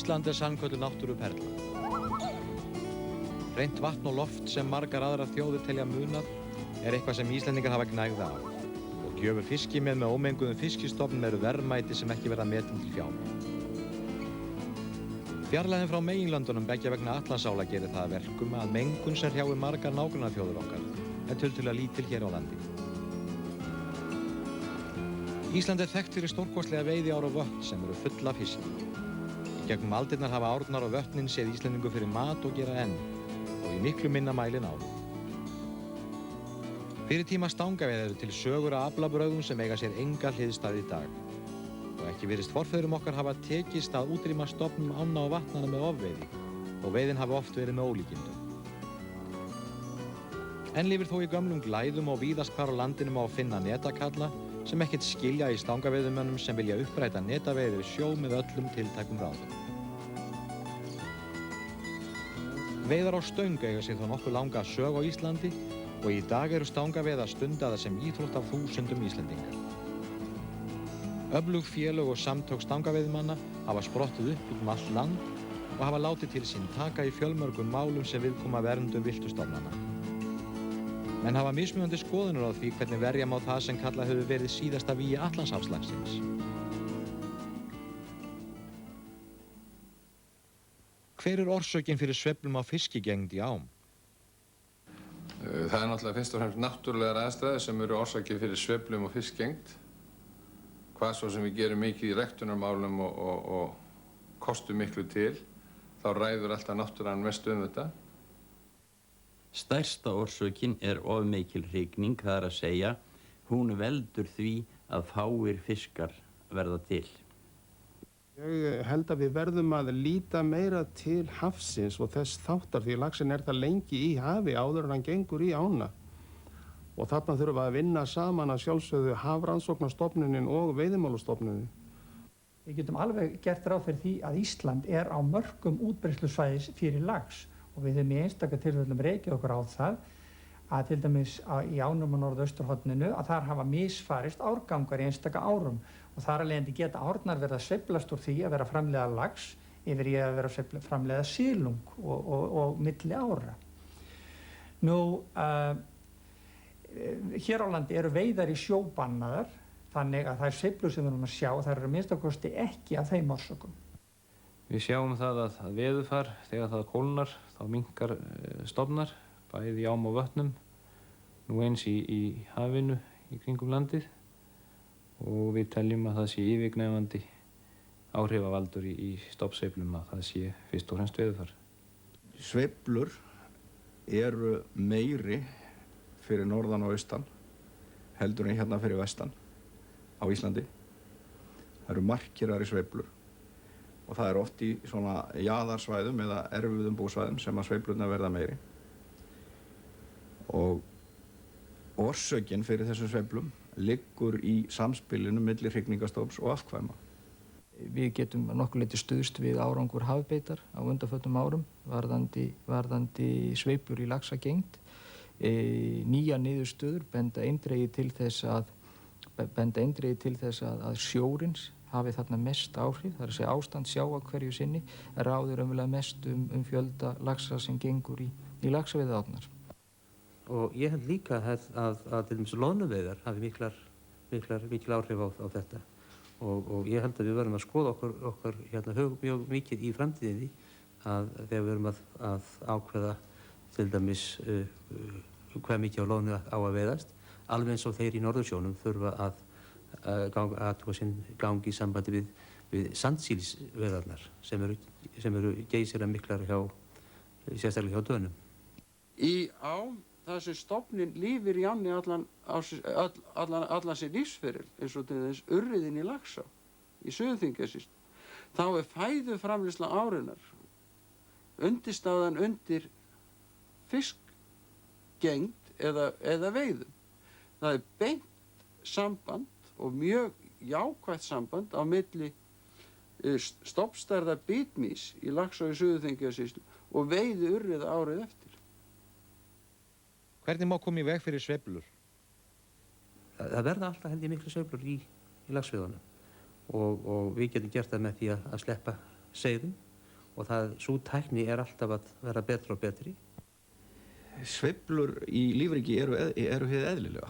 Ísland sannkölluð náttúruperla. Hreint vatn og loft sem margar aðrar þjóðir telja munað eitthvað sem Íslendingar hafa gnægð af. Og gjöfur fiskimið með ómenguðum fiskistofnum eru verðmæti sem ekki verða metin til fjár. Fjarlægðin frá meginlöndunum beggja vegna Atlantsála gerir það að verkum að mengun sem hrjáir margar nágrannaþjóðir okkar tiltölulega lítil hér á landi. Ísland þekkt fyrir stórkostlega veiðiár og vötn sem eru full af fiski. Í gegnum aldirnar hafa árnar og vötnin séð Íslendingu fyrir mat og gera enn, og í miklu minna mæli áður. Fyrir tíma stangaveiða eru til sögur af aflabrögðum sem eiga sér enga hliðstæð í dag. Og ekki virðist forfeðrum okkar hafa tekist að útrýma stofnum ánna og vatnana með ofveiði, og veiðin hafi oft verið með ólíkindum. Enn lifir þó í gömlum glæðum og víðast hvar á landinu má finna netakalla sem ekkert skilja í stangaveiðumönnum sem vilja uppræta netaveiði við sjó með öllum tiltækum ráðum. Veiðar á stöng eiga sig þó nokkuð langa sögu á Íslandi og í dag eru stangaveiðar stundaðar sem íþrótt af þúsundum Íslendinga. Öflug félög og samtök stangaveiðimanna hafa sprottið upp um allt land og hafa látið til sín taka í fjölmörgum málum sem viðkoma verndum villtustofnanna. Menn hafa mismunandi skoðanir á því hvernig verja má það sem kallað hefur verið síðasta vígi Atlantshafslaxins. Hver orsökin fyrir sveiflum á fiskigengd í ám? Það náttúrulega fyrst og fremst náttúrulegar aðstæður sem eru orsakir fyrir sveiflum og fiskigengd. Hvað svo sem við gerum mikið í ræktunarmálum og kostum miklu til, þá ræður alltaf náttúran mest þetta. Stærsta orsökin of mikil hrygning, það að segja, hún veldur því að fáir fiskar verða til. Ég held að við verðum að líta meira til hafsins og þess þáttar því laxinn það lengi í hafi áður en hann gengur í ána. Og þarna þurfum við að vinna saman að sjálfsögðu Hafrannsóknastofnunin og Veiðimálastofnunin. Við getum alveg gert ráð fyrir því að Ísland á mörkum útbreiðslusvæðis fyrir lax og við höfum í einstaka tilfellum rekið okkur á það að til dæmis í ánum á norðausturhorninu að þar hafa misfarist árgangar í einstaka árum og þar af leiðandi geta árnar verið að sveiflast úr því að vera að framleiða lax yfir í að vera að framleiða silung og milli ára. Hér á landi eru veiðar í sjó bannaðar þannig að þær sveiflur sem við erum að sjá þær eru að minnsta kosti ekki af þeim orsökum. Við sjáum það að veðurfar, þegar það kólnar, þá minnkar stofnar, bæði í ám og vötnum, nú eins í hafinu í kringum landið og við teljum að það sé yfirgnæfandi áhrifavaldur í stofnsveiflum að það sé fyrst og fremst veðurfar. Sveiflur eru meiri fyrir norðan og austan heldur en hérna fyrir vestan á Íslandi. Það eru markirari sveiflur og það er oft í svona jaðarsvæðum eða erfiðum búsvæðum sem að sveiflurnar verða meiri. Og orsökin fyrir þessum sveiflum liggur í samspilinu milli hrygningarstofns og afkvæma. Við getum nokkuð leyti stuðst við árangur hafbeitar á undanförnum árum varðandi sveiflur í laxagengd. Nýjar niðurstöður benda eindregið til þess að sjórinn hafi þarna mest áhrif, það að segja ástand sjávar hverju sinni ráður mest fjölda laxa sem gengur í laxaveiðiárnar. Og ég held líka að til dæmis loðnuveiðar hafi mikil áhrif á þetta og ég held að við verðum að skoða okkur mjög mikið í framtíðinni að þegar við verðum að ákveða til dæmis hvað mikið á loðnu á að veiðast, alveg eins og þeir í Norðursjónum þurfa að athuga sinn gangi í sambandi við sandsílsveiðarnar sem eru geysilega miklar sérstaklega hjá Dönum. Í ám þar sem stofninn lifir í ánni allan sér lífsferil, eins og til þess urriðinn í Laxá í Suður-Þingeyjarsýslu, þá fæðuframleiðsla árinnar undirstaðan undir fiskgengd eða veiðum. Það beint samband og mjög jákvætt samband á milli stofnstærðar bitmýs í Laxá í Suður-Þingeyjarsýslu og veiði urriða árið eftir. Hvernig má koma í veg fyrir sveiflur? Það verða alltaf held ég miklu sveiflur í laxveiðunum og við getum gert það með því að sleppa seiðum og sú tækni er alltaf að vera betri og betri. Sveiflur í lífríki eru hið eðlilega.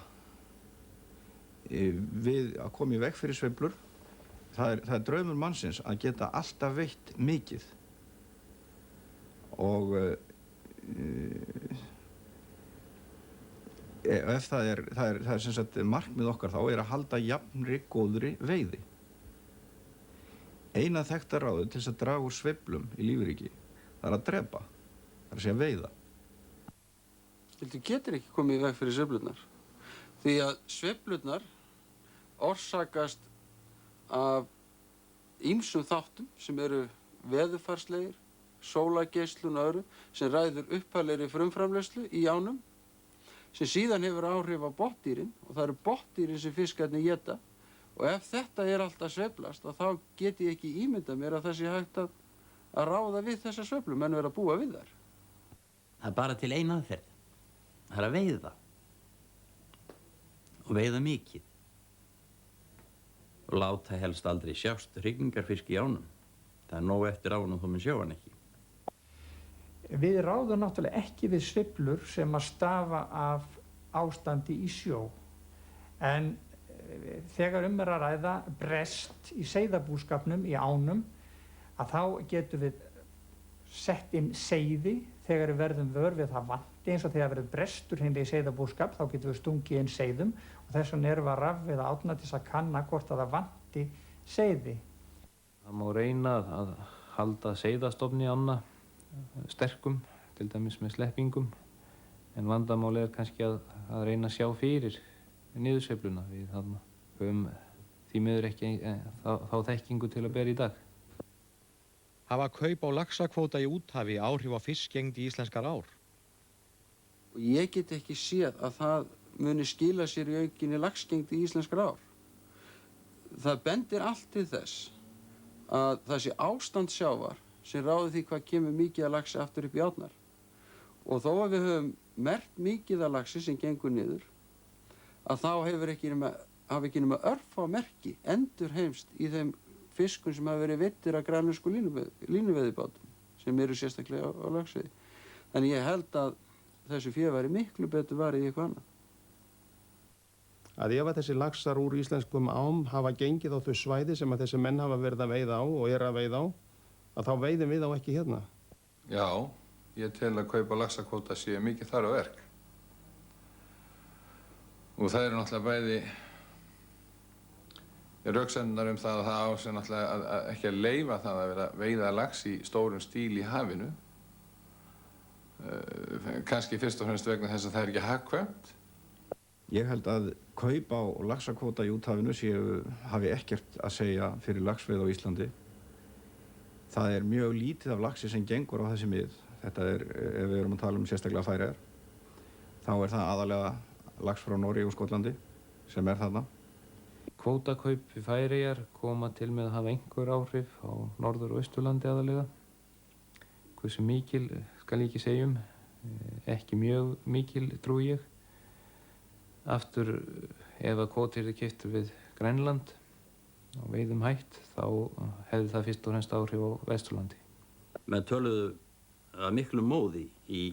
Við að koma í veg fyrir sveiflur, það er draumur mannsins að geta alltaf veitt mikið. Og ef það er sem sagt markmið okkar þá er að halda jafnri góðri veiði. Eina þekkta ráðið til þess að draga úr sveiflum í lífríki, það er að drepa, það er að segja veiða. Þú getur ekki komið í veg fyrir sveiflurnar. Því að sveiflurnar orsakast af ýmsum þáttum sem eru veðurfarslegir, sólargeislun og öðru sem ræður upphaflegri frumframleiðslu í ánum sem síðan hefur áhrif á botndýrin og það eru botndýrin sem fiskarnir éta og ef þetta er alltaf sveiflast þá get ég ekki ímyndað mér að það sé hægt að ráða við þessar sveiflur, menn verða að búa við þær. Það er bara til ein aðferð. Það er að veiða. Og veiða mikið. Og láta helst aldrei sjást hrygningarfisk í ánum. Það er nóg eftir ánum þó menn sjá hann ekki. Við ráðum náttúrulega ekki við sveiflur sem að stafa af ástandi í sjó. En þegar er að ræða brest í seiðabúskapnum í ánum að þá getum við sett inn seiði þegar við verðum vör við það vanti eins og þegar verður brestur hreinlega í seiðabúskap þá getum við stungið inn seiðum og þess vegna erum við að rafveiða átna til þess að kanna hvort að það vanti seiði. Það má reyna að halda seiðastofni ána sterkum, til dæmis með sleppingum en vandamáli er kannski að reyna að sjá fyrir niðursveifluna. Við höfum því miður ekki þá þekkingu til að bera í dag. Hafa kaup á laxakvóta í úthafi áhrif á fiskgengd í íslenskar ár? Og ég get ekki séð að það muni skila sér í aukinni laxgengd í íslenskar ár. Það bendir allt til þess að það sé ástand sjávar sem ráði því hvað kemur mikið af laxi aftur upp í árnar. Og þó að við höfum merkt mikið af laxi sem gengur niður að þá hafi ekki nema örfá merki endurheimst í þeim fiskum sem hafa verið veiddir af grænlensku línuveiðibátum sem eru sérstaklega á laxveiði. Þannig ég held að þessu fé væri miklu betur varið í eitthvað annað. Að ef að þessi laxar úr íslenskum ám hafa gengið á þau svæði sem að þessi menn hafa verið að veiða á og eru að veiða á, að þá veiðum við á ekki hérna. Já, ég tel að kaupa laxakvóta sé mikið þar á verk. Og það eru náttúrulega bæði röksemdar það að það á sig náttúrulega ekki að leyfa það að vera veiða lax í stórum stíl í hafinu. Kannski fyrst og fremst vegna þess að það er ekki hagkvæmt. Ég held að kaup á laxakvóta í úthafinu hafi ekkert að segja fyrir laxveiði á Íslandi. Það er mjög lítið af laxi sem gengur á þessi mið. Þetta er, ef við erum að tala um sérstaklega Færeyjar, þá er það aðalega lax frá Noregi og Skotlandi sem er þarna. Kvótakaup í Færeyjar koma til með að hafa einhver áhrif á Norður- og Austurlandi aðalega. Hversu mikil skal ég ekki segja ekki mjög mikil trúi ég. Aftur ef að kvóti yrði keyptur við Grænland og veiðum hætt þá hefði það fyrst og fremst áhrif á Vesturlandi. Menn töluðu að miklu móði í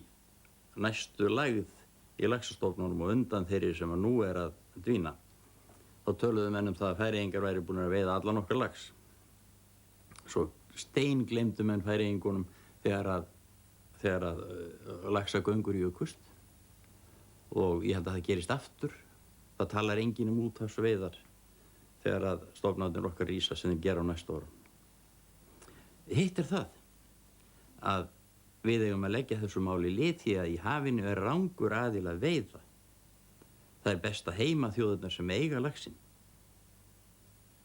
næstu lægð í laxastofnunum og undan þeirri sem að nú er að dvína. Þá töluðu menn það að Færeyingar væri búin að veiða allan okkar lax. Svo steingleymdu menn Færeyingunum þegar að laxagöngur jukust og ég held að það gerist aftur. Það talar enginn um úthafsveiðar þegar að stofnarnir okkar rísa sem þeir gera á næstu árum. Hitt er það að við eigum að leggja þessu máli lit í að í hafinu er rangur aðil að veiða. Það er best að heima þjóðirnar sem eiga laxinn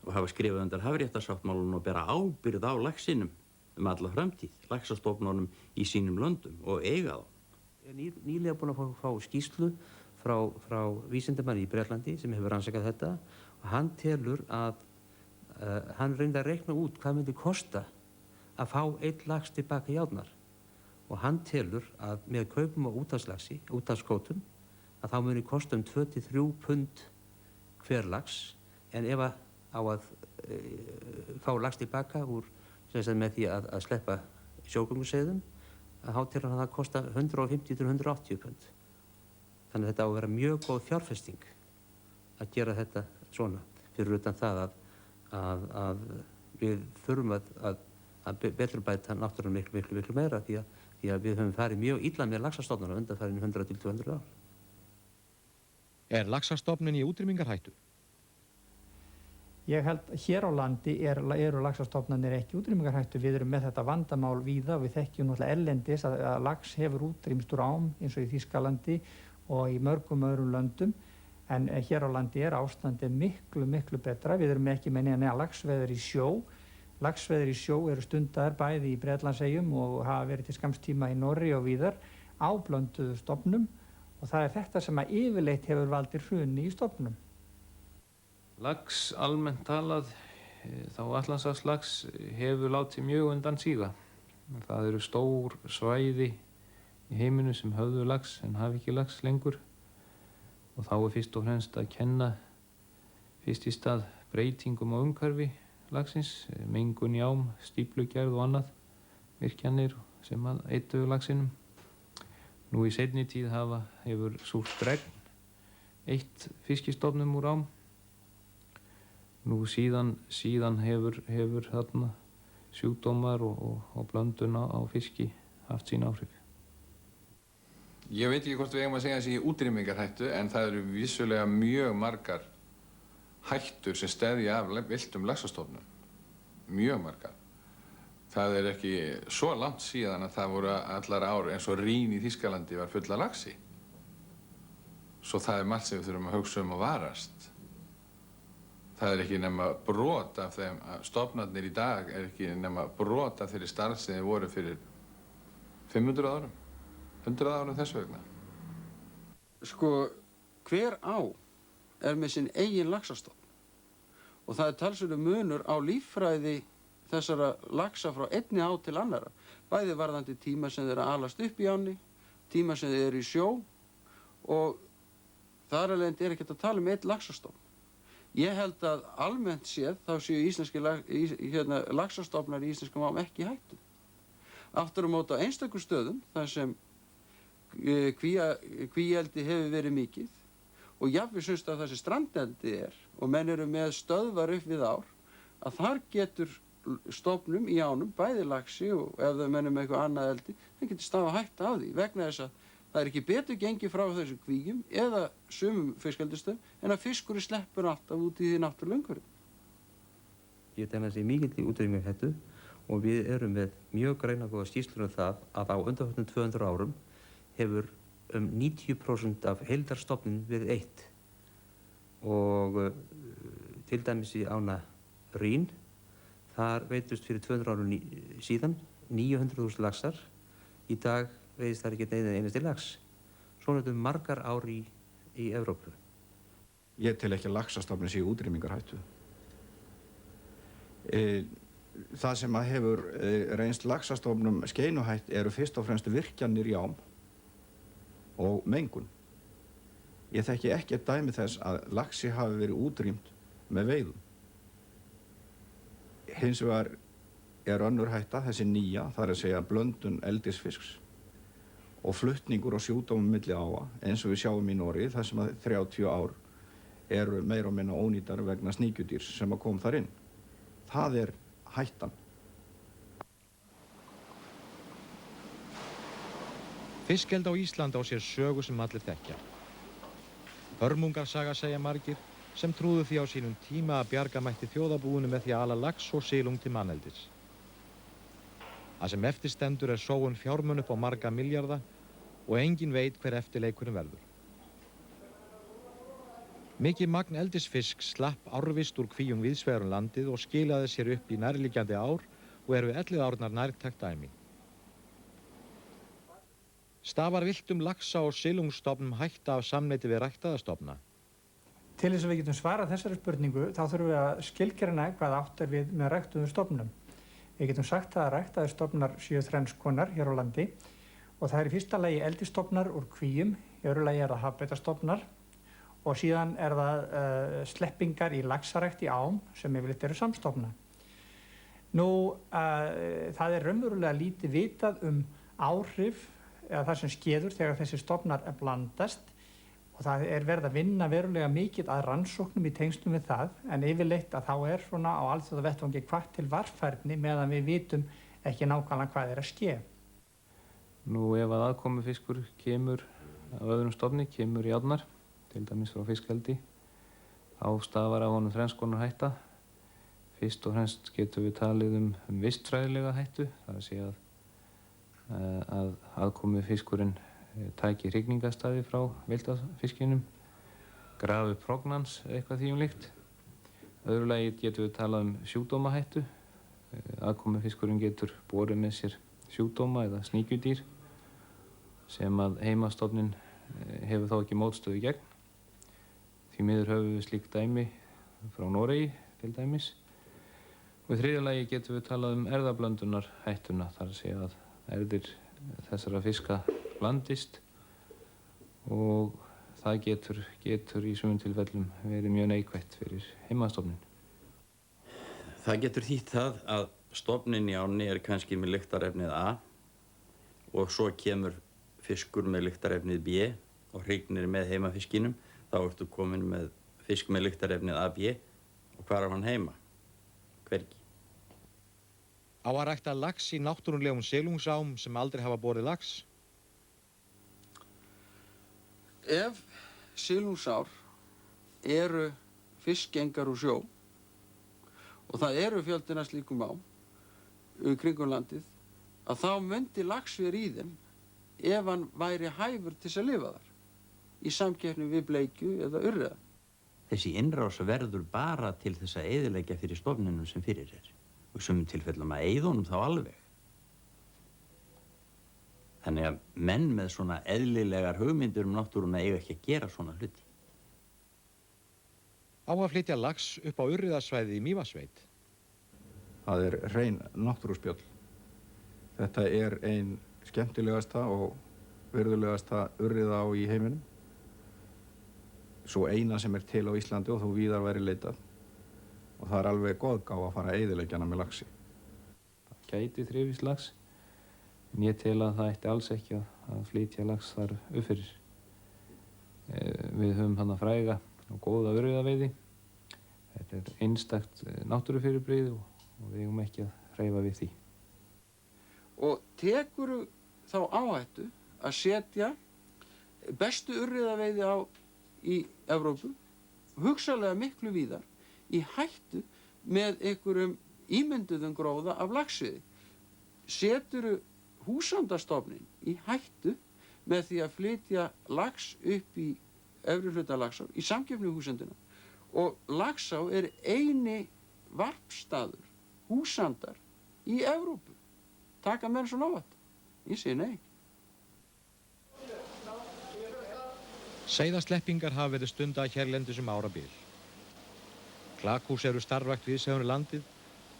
og hafa skrifað undir hafréttarsáttmálanum og bera ábyrgð á laxinum alla framtíð, laxastofnunum í sínum löndum og eiga þá. Ég er nýlega búinn að fá skýrslu frá vísindamanni í Bretlandi sem hefur rannsakað þetta og hann telur að hann reyndi að reikna út hvað myndi kosta að fá einn lax tilbaka í árnar og hann telur að með kaupum á úthafslaxi, úthafskvótum að þá muni kosta 2-3 pund hver lax en ef á að fá lax tilbaka úr sem með því að sleppa sjógönguseiðum að hátíðar það kosta 150 til 180 pund. Þannig að þetta á að vera mjög góð fjárfesting að gera þetta svona, fyrir utan það að við þurfum að betrumbæta náttúruna miklu meira því að við höfum farið mjög illa með laxastofnana undanfarin 100 til 200 ár. Er laxastofninn í útrýmingarhættu? Ég held að hér á landi eru laxastofnarnir ekki útrýmingarhættu. Við erum með þetta vandamál víða og við þekkjum náttúrulega erlendis að lax hefur útrýmst úr ám eins og í Þýskalandi og í mörgum öðrum löndum. En hér á landi er ástandið miklu betra. Við erum ekki með neina laxveiðar í sjó. Laxveiðar í sjó eru stundaðar bæði í Bretlandseyjum og hafa verið til skamms tíma í Noregi og víðar á blönduðu stofnum og það er þetta sem að yfirleitt hefur valdir hruni í stofnum. Lax almennt talað, þá Atlantshafslax hefur látið mjög undan síga. Það eru stór svæði í heiminu sem höfðu lax en hafa ekki lax lengur og þá er fyrst og fremst að kenna fyrst í stað breytingum á umhverfi laxins, mengun í ám, stíflugerð og annað, virkjanir sem að eyddu laxinum. Nú í seinni tíð hefur súrt regn eytt fiskistofnum úr ám. Nú síðan hefur þarna sjúkdómar og blöndun á fiski haft sín áhrif. Ég veit ekki hvort við eigum að segja þessi í útrýmingarhættu en það eru vissulega mjög margar hættur sem steðja af villtum laxastofnum. Mjög margar. Það er ekki svo langt síðan að það voru allar ár eins og Rín í Þýskalandi var full af laxi. Svo það er margt sem við þurfum að hugsa um að varast. Það er ekki nema brot af þeim, stofnarnir í dag er ekki nema brot af þeirri starf sem þeir voru fyrir 500 árum, 100 árum þess vegna. Sko, hver á er með sinn eigin laxastofn og það er talsverður munur á líffræði þessara laxa frá einni á til annara. Bæði varðandi tíma sem þeir alast upp í ánni, tíma sem þeir eru í sjó og þar alveg er ekkert að tala um einn laxastofn. Ég held að almennt séð þá séu íslenski laxastofnar í íslenskum ám ekki í hættu. Aftur á móti á einstakum stöðum þar sem kvíeldi hefur verið mikið og jafnvel sumst að það sem strandeldi og menn eru með stöðvar upp við ár að þar getur stofnum í ánum, bæði laxi og ef það mennum eitthvað annað eldi, það getur stafa hætta af því vegna þess að það er ekki betur gengið frá þessu kvíum eða sumum fiskeldisstöðum en að fiskurinn sleppur alltaf út í því náttúrulega umhverfi. Ég tel þessi mikið í útrýmingarhættu og við erum með mjög greinargóða skýrslur það að á undanförnum 200 árum hefur 90% af heildarstofninn verið eytt og til dæmis í ána Rín þar veiddust fyrir 200 árum síðan 900.000 laxar. Í dag veiðist þar ekki einasti lax. Svona er þetta margar ár í Evrópu. Ég tel ekki að laxastofninn sé í útrýmingarhættu. Það sem að hefur reynst laxastofnum skeinuhætt eru fyrst og fremst virkjanir í ám og mengun. Ég þekki ekki dæmi þess að laxi hafi verið útrýmt með veiðum. Hins vegar er önnur hætta, þessi nýja, það er að segja blöndun eldisfisks og flutningur og sjúkdómum milli áa, eins og við sjáum í Noregi, þar sem að 30 ár eru meira og minna ónýtar vegna sníkjudýrs sem að kom þar inn. Það er hættan. Fiskeldi á Íslandi á sér sögu sem allir þekkja. Hörmungarsaga segja margir sem trúðu því á sínum tíma að bjarga mætti þjóðarbúinu með því að ala lax og silung til manneldis. Það sem eftir stendur er sóun fjármunn upp á marga milljarða og enginn veit hver eftirleikurinn verður. Mikið magn eldisfisk slapp árvist úr kvíum víðsvegar um landið og skilaði sér upp í nærliggjandi ár og eru Elliðaárnar nærtækt dæmi. Stafar villtum laxa og silungstofnum hætta af samneyti við ræktaðastofna? Til þess að við getum svarað þessari spurningu þá þurfum við að skilgreina hvað átt er við með ræktuðum stofnum. Við getum sagt að ræktaðir stofnar séu þrenns konar hér á landi og það er í fyrsta lagi eldisstofnar úr kvíum, í öðru lagi er það hafbeitastofnar og síðan er það sleppingar í laxarækt í ám sem yfirleitt eru samstofna. Það er raunverulega lítið vitað áhrif eða það sem skeður þegar þessi stofnar blandast og það er verið að vinna verulega mikið að rannsóknum í tengslum við það en yfirleitt að þá er svona á alþjóðavettvangi hvatt til varfærni meðan við vitum ekki nákvæmlega hvað er að ske. Ef að aðkomufiskur kemur af öðrum stofni, kemur í árnar, til dæmis frá fiskeldi, þá stafar af honum þrenns konar hætta. Fyrst og fremst getum við talið vistfræðilega hættu, það að segja að aðkomufiskurinn tæki hrygningarstaði frá villta-fiskinum, grafi prognans eitthvað því líkt. Öðru lagi getum við talað sjúkdómahættu. Aðkomufiskurinn getur borið með sér sjúkdóma eða sníkjudýr sem að heimastofninn hefur þá ekki mótstöðu gegn. Því miður höfum við slík dæmi frá Noregi til dæmis. Og í þriðja lagi getum við talað erfðablöndunarhættuna, þar að segja að erfðir þessara fiska blandist og það getur í sumum tilfellum verið mjög neikvætt fyrir heimastofninn. Það getur þýtt það að stofninn í ánni er kannski með lyktarefnið A og svo kemur fiskur með lyktarefnið B og hrygnir með heimafiskinum, þá ertu komin með fisk með lyktarefnið AB og hvar er hann heima? Hvergi. Á að rækta lax í náttúrulegum silungsám sem aldrei hafa borið lax? Ef silungsár eru fiskgengar úr sjó og það eru fjöldin af slíkum ám kringum landið, að þá myndi lax vera í þeim ef hann væri hæfur til að lifa þar í samkeppni við bleikju eða urriða. Þessi innrás verður bara til þess að eyðileggja fyrir stofninum sem fyrir er og í sumum tilfellum að eyða honum þá alveg. Þannig að menn með svona eðlilegar hugmyndir náttúruna eiga ekki að gera svona hluti. Á að flytja lax upp á urriðasvæði í Mývatnssveit? Það er hrein náttúruspjöll. Þetta er ein skemmtilegasta og virðulegasta urriða á í heiminum. Svo eina sem er til á Íslandi og þó víðar væri leitað. Og það er alveg góðgá að fara að eyðileggja hana með laxi. Það gæti þrifist lax, en ég tel að það ætti alls ekki að flytja lax þar upp fyrir. Við höfum hana fræga og góða urriðaveiði. Þetta er einstakt náttúrufyrirbrigði og við eigum ekki að hreyfa við því. Og tekurðu þá áhættu að setja bestu urriðaveiði í Evrópu, hugsanlega miklu víðar, í hættu með einhverjum ímynduðum gróða af laxveiði. Seturðu húsandastofninn í hættu með því að flytja lax upp í efri hluta Laxár í samkeppni við húsandina. Og Laxá er eini varpstaður húsandar í Evrópu. Taka menn svona á þetta? Ég segi nei. Seiðasleppingar hafa verið stundað hérlendis árabil. Klakhús eru starfrækt viðsjárnu landið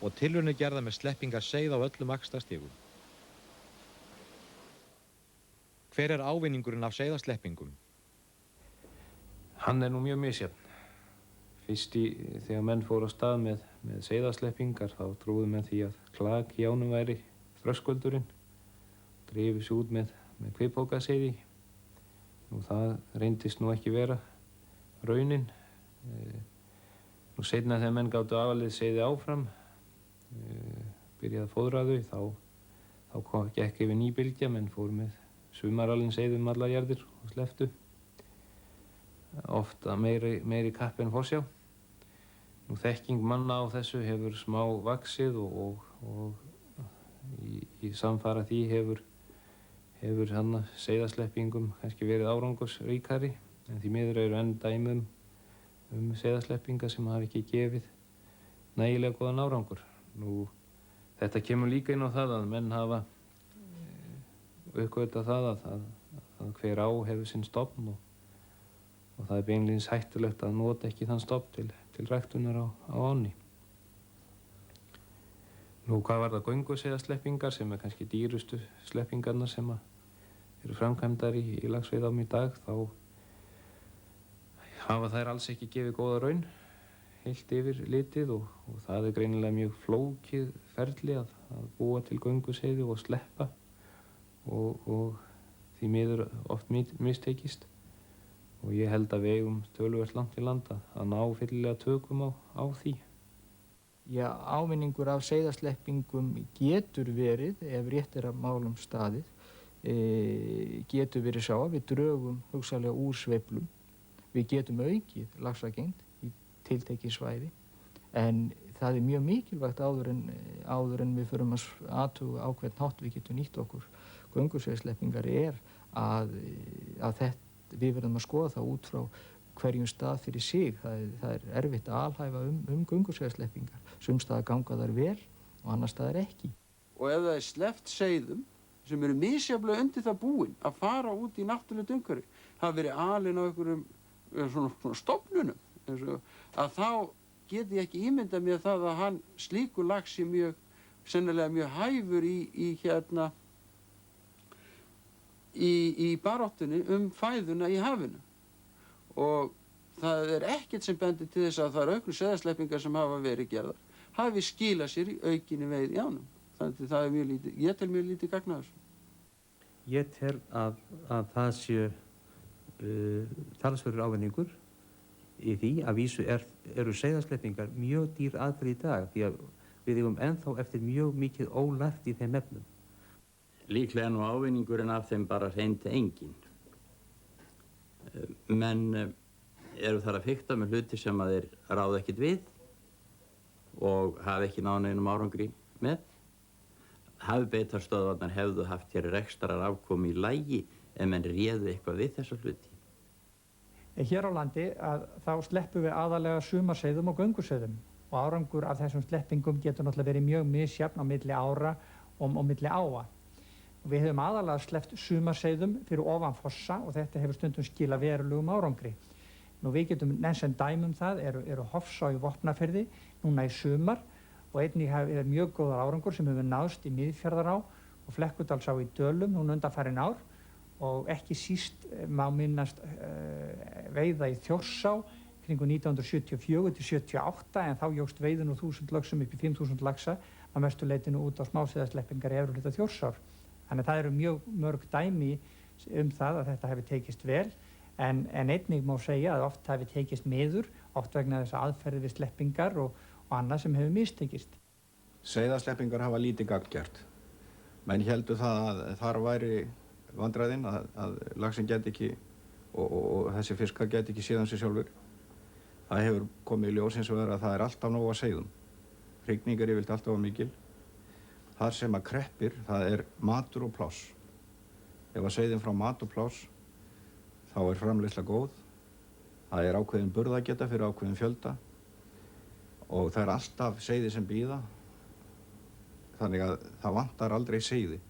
og tilraunir gerðar með sleppingar seið á öllum vaxtarstigum. Hver er ávinningurinn af seiðasleppingum? Hann er nú mjög misjafn. Fyrst þegar menn fóru á stað með seiðasleppingar þá trúðu menn því að klak í ánum væri þröskuldurinn, drifi sig út með kvipókaseiði. Það reyndist nú ekki vera raunin. Seinna þegar menn gátu afalið seiði áfram, byrjaði að fóðra þau, þá gekk yfir ný bylgja, menn fóru með sumaralinn seiði allar jarðir og slepptu. Ofta meiri kappi en forsjá. Þekking manna á þessu hefur smá vaxið og í samfara því hefur seiðasleppingum kannski verið árangursríkari, en því miður eru enn dæmi seiðasleppinga sem hafa ekki gefið nægilega góðan árangur. Þetta kemur líka inn á það að menn hafa uppgötvað það að hver á hefur sinn stofn og það er beinlínis hættulegt að nota ekki þann stofn til ræktunar á ánni. Hvað var það gönguseiðasleppingar sem er kannski dýrustu sleppingarnar sem eru framkvæmdar í laxveiðám í dag, þá hafa þær alls ekki gefið góða raun. heilt yfir litið og það er greinilega mjög flókið ferli að búa til gönguseiði og sleppa og því miður oft mistekist. Og ég held að við eigum töluvert langt í landa að ná fyllilega tökum á því. Já, ávinningur af seiðasleppingum getur verið, ef rétt er að málum staðið, getur verið sá að við drögum hugsanlega úr sveiflum. Við getum aukið laxagengd í tiltekið svæði, en það er mjög mikilvægt áður en við förum að athuga á hvern hátt við getum nýtt okkur gönguseiðasleppingar að við verðum að skoða það út frá hverjum stað fyrir sig. Það er erfitt að alhæfa gönguseiðasleppingar. Sums staðar ganga þær vel og annars staðar ekki. Og ef það er sleppt seiðum sem eru misjafnlega undir það búin að fara út í náttúrulegt umhverfi, hafa verið alin á einhverjum svona stofnunum, að þá get ég ekki ímyndað mér það að slíkur lax sé sennilega mjög hæfur í baráttunni fæðuna í hafinu. Og það er ekkert sem bendir til þess að það auknu seiðasleppingar sem hafa verið gerðar hafi skilað sér í aukinni veiði í ánum. Þannig að það er mjög lítið, ég tel mjög lítið gagn af þessu. Ég tel að það sé talsverður ávinningur í því að vísu eru seiðasleppingar mjög dýr aðferð í dag því að við eigum ennþá eftir mjög mikið ólært í þeim efnum. Líklega nú ávinningurinn af þeim bara hreint engin. Menn eru þar að fikta með hluti sem að þeir ráða ekkert við og hafa ekki náð neinum árangri með. Hafbeitarstöðvarnar hefðu haft hér rekstrar afkomu í lagi ef menn réðu eitthvað við þessa hluti. Hér á landi þá sleppum við aðalega sumarseiðum og gönguseiðum og árangur af þessum sleppingum getur náttúrulega verið mjög misjafn á milli ára og milli áa. Við höfum aðalega sleppt sumarseiðum fyrir ofan fossa og þetta hefur stundum skilað verulegum árangri. Við getum nefnt sem dæmi það eru Hofsá í Vopnafirði núna í sumar og einnig er mjög góðar árangur sem hefur náðst í Miðfjarðará og Flekkudalsá í Dölum núna undanfarin ár og ekki síst má minnast veiða í Þjórsá kringu 1974 til 78 en þá jókst veiðin úr 1000 laxum upp í 5000 laxa að mestu leitinu út á smáseiðasleppingar í efri hluta Þjórsár. Þannig að það eru mjög mörg dæmi það að þetta hefur tekist vel en einnig má segja að oft hefur tekist miður, oft vegna þess að aðferði við sleppingar og annað sem hefur mistekist. Seiðasleppingar hafa lítið gagn gert. Menn héldu það að þar væri vandræðin að laxinn geti ekki og þessi fiskar geti ekki séð sig sjálfur. Það hefur komið í ljós hins vegar að það er alltaf nóg af seiðum. Hrygning er yfirleitt alltaf mikil. Þar sem að kreppir, það er matur og pláss. Ef að seiðin frá mat og pláss, þá er framleiðsla góð. Það er ákveðin burðargeta fyrir ákveðin fjölda og það er alltaf seiði sem bíða. Þannig að það vantar aldrei seiði.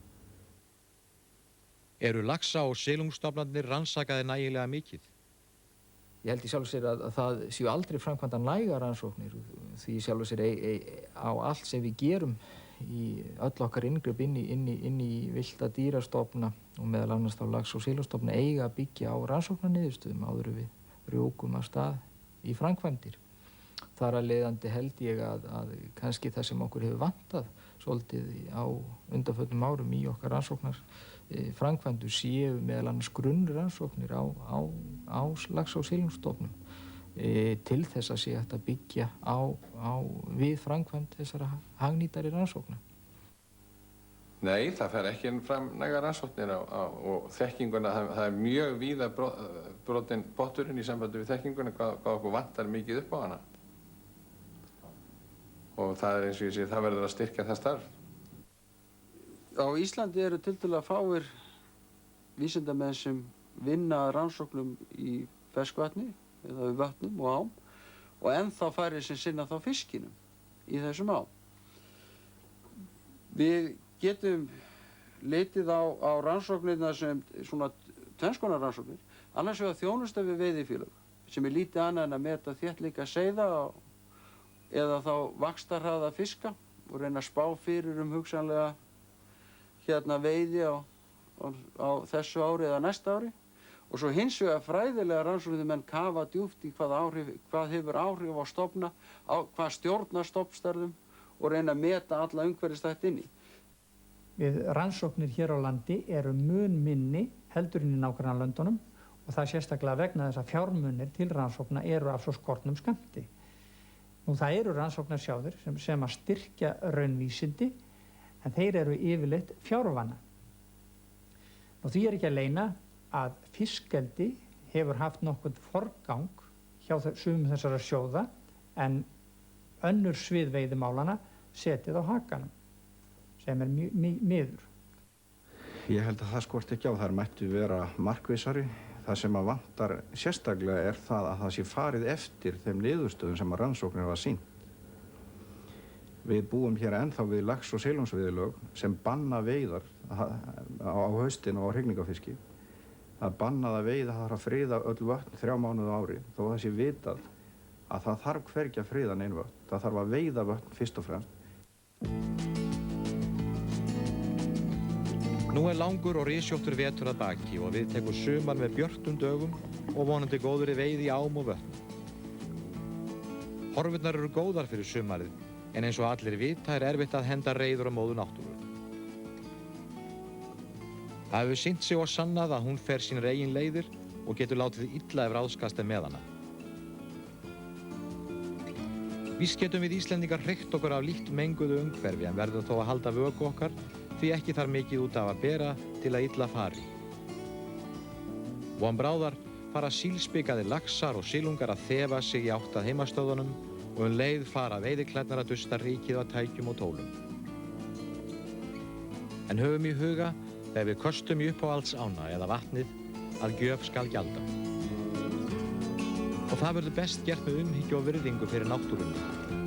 Eru laxa- og silungstofnarnir rannsakaðir nægilega mikið? Ég held í sjálfu sér að það séu aldrei framkvæmdar nægar rannsóknir því sjálfu sér á allt sem við gerum í öll okkar inngrip inn í villta dýrastofna og meðal annars þá lax- og silungstofna eiga að byggja á rannsóknarniðurstöðum áður en við rjúkum af stað í framkvæmdir. Þar að leiðandi held ég að kannski það sem okkur hefur vantað svolítið á undanförnum árum í okkar rannsóknar framkvæmdur séu meðal annars grunnrannsóknir á lax- og silungstofnum til þess að sé hægt að byggja við framkvæmd þessara hagnýtari rannsókna. Nei, það fer ekki fram nægar rannsóknir og þekkinguna, það er mjög víða brotinn potturinn í sambandi við þekkinguna hvað okkur vantar mikið upp á hana. Og það er eins og ég sé, það verður að styrkja það starf. Á Íslandi eru tiltölulega fáir vísindamenn sem vinna að rannsóknum í ferskvatni eða við vötnum og ám og ennþá færri sem sinna þá fiskinum í þessum ám. Við getum litið á rannsóknirna sem svona tvenns konar rannsóknir. Annars vegar þjónusta við veiðifélög sem er lítið annað en að meta þéttleika seiða eða þá vaxtarhraða fiska og reyna að spá fyrir hugsanlega veiði á þessu ári eða næsta ári og svo hins vegar fræðilega rannsóknir þegar menn kafa djúpt í hvað hefur áhrif á stofna, hvað stjórnar stofnstærðum og reyna að meta alla umhverfisþætti inn í. Við rannsóknir hér á landi eru mun minni heldur inn í nágrannalöndunum og það sérstaklega vegna þess að fjármunir til rannsókna eru af svo skortnum skammti. Nú það eru rannsóknarsjóðir sem að styrkja raunvísindi en þeir eru yfirleitt fjárvana. Og því er ekki að leyna að fiskeldi hefur haft nokkurn forgang hjá sumum þessara sjóða en önnur svið veiðimálana setið á hakanum sem er miður. Ég held að það skort ekki á, þær mættu vera markvissari. Það sem að vantar sérstaklega er það að það sé farið eftir þeim niðurstöðum sem að rannsóknir hafa sýnt. Við búum hér ennþá við lax- og silungsveiðilög sem banna veiðar á haustin og á hrygningafiski. Það er bannað að veiða, það þarf að friða öll vötn 3 mánuði á ári, þó það sé vitað að það þarf hvergi að friða nein vötn. Það þarf að veiða vötn fyrst og fremst. Nú er langur og rysjóttur vetur að baki og við tekur sumar með björtum dögum og vonandi góðri veiði í ám og vötn. Horfurnar eru góðar fyrir sumarið, en eins og allir vita er erfitt að henda reiður á móður náttúru. Það hefur sýnt sig og sannað að hún fer sínar eigin leiðir og getur látið illa ef ráðskast er með hana. Víst getum við Íslendingar hreykt okkur af lítt menguðu umhverfi en verðum þó að halda vöku okkar því ekki þarf mikið út af að bera til að illa fari. Von bráðar fara sílspikaðir laxar og silungar að þefa sig í átt að heimastöðunum og leið fara veiðiklædnar að dusta ríkið á tækjum og tólum. En höfum í huga þegar við köstum í uppáhaldsána eða vatnið að gjöf skal gjalda. Og það verður best gert með umhyggju og virðingu fyrir náttúrunni.